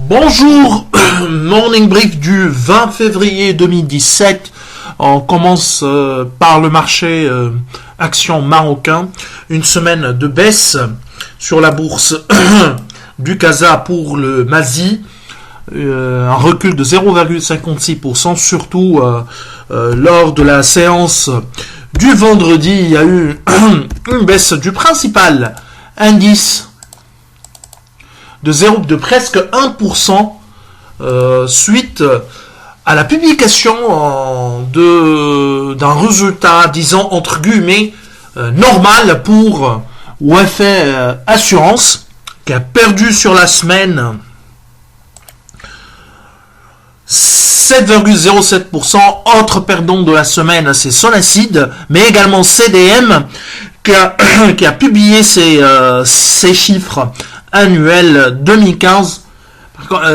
Bonjour, morning brief du 20 février 2017. On commence par le marché action marocain. Une semaine de baisse sur la bourse du Casa pour le Mazi. Un recul de 0,56%, surtout lors de la séance du vendredi. Il y a eu une baisse du principal indice de presque 1% suite à la publication d'un résultat, disons entre guillemets, normal pour Wafay Assurance, qui a perdu sur la semaine 7,07%. Autre perdant de la semaine, c'est Sonacid, mais également CDM, qui a publié ses chiffres annuels 2015.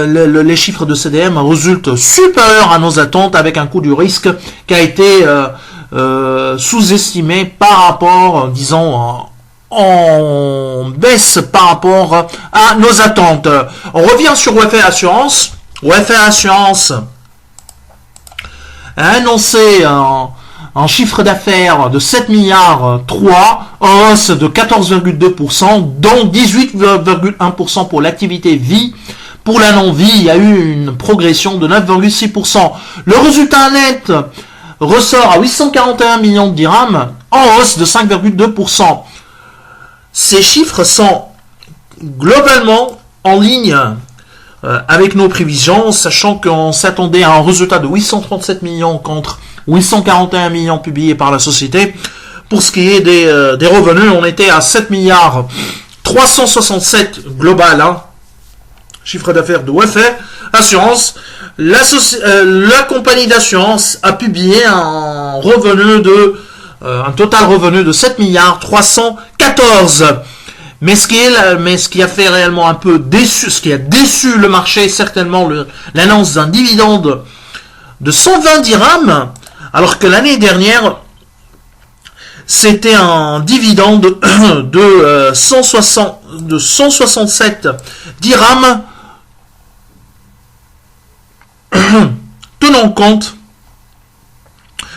Les chiffres de CDM résultent supérieurs à nos attentes, avec un coût du risque qui a été sous-estimé par rapport, disons, en baisse par rapport à nos attentes. On revient sur Wafay Assurance. Wafay Assurance a annoncé un chiffre d'affaires de 7 milliards 3, en hausse de 14,2%, dont 18,1% pour l'activité vie. Pour la non-vie, il y a eu une progression de 9,6%. Le résultat net ressort à 841 millions de dirhams, en hausse de 5,2%. Ces chiffres sont globalement en ligne avec nos prévisions, sachant qu'on s'attendait à un résultat de 837 millions contre 841 millions publiés par la société. Pour ce qui est des revenus, on était à 7 milliards 367 global, chiffre d'affaires de Wafay Assurance. La compagnie d'assurance a publié un total revenu de 7 milliards 314. Mais ce qui a fait réellement un peu déçu, ce qui a déçu le marché, certainement l'annonce d'un dividende de 120 dirhams, alors que l'année dernière, c'était un dividende de 167 dirhams, tenant compte,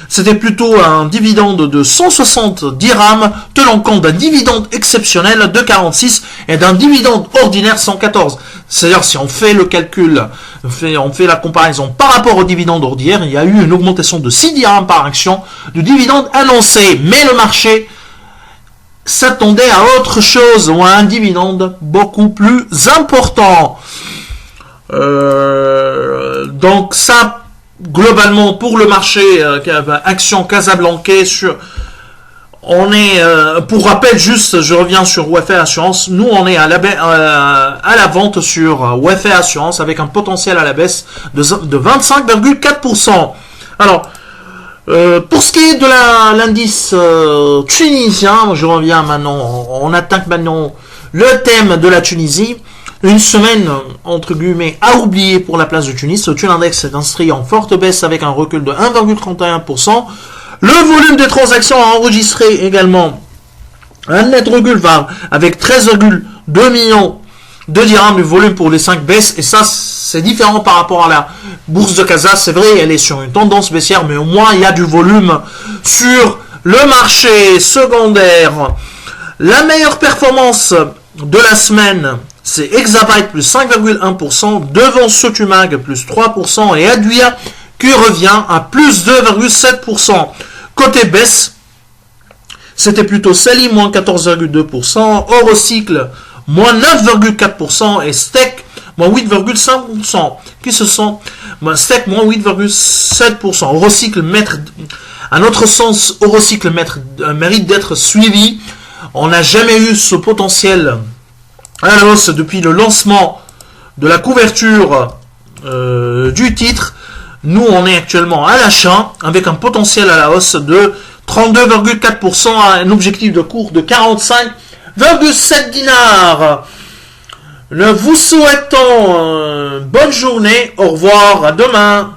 c'était plutôt un dividende de 160 dirhams, tenant compte d'un dividende exceptionnel de 46 et d'un dividende ordinaire 114. C'est-à-dire, si on fait le calcul, on fait la comparaison par rapport au dividende ordinaire, il y a eu une augmentation de 6 dirhams par action du dividende annoncé. Mais le marché s'attendait à autre chose, ou à un dividende beaucoup plus important. Donc ça, globalement, pour le marché action Casablancais, on est, pour rappel juste, je reviens sur Wafay Assurance, nous on est à la vente sur Wafay Assurance avec un potentiel à la baisse de 25,4%. Alors, pour ce qui est de l'indice tunisien, je reviens maintenant, on attaque maintenant le thème de la Tunisie. Une semaine, entre guillemets, à oublier pour la place de Tunis. Le Tun Index s'est inscrit en forte baisse avec un recul de 1,31%. Le volume des transactions a enregistré également un net recul avec 13,2 millions de dirhams du volume pour les 5 baisses. Et ça, c'est différent par rapport à la bourse de Casa. C'est vrai, elle est sur une tendance baissière, mais au moins, il y a du volume sur le marché secondaire. La meilleure performance de la semaine, c'est Exabyte plus 5,1%, devant Sotumag plus 3% et Aduia qui revient à plus 2,7%. Côté baisse, c'était plutôt Sally moins 14,2%, Eurocycle moins 9,4% et Steak moins 8,5%, qui se sont Steak moins 8,7%. Eurocycle à notre sens, Eurocycle mérite d'être suivi. On n'a jamais eu ce potentiel à la hausse depuis le lancement de la couverture du titre. Nous, on est actuellement à l'achat avec un potentiel à la hausse de 32,4%, à un objectif de cours de 45,7 dinars. Nous vous souhaitons bonne journée. Au revoir, à demain.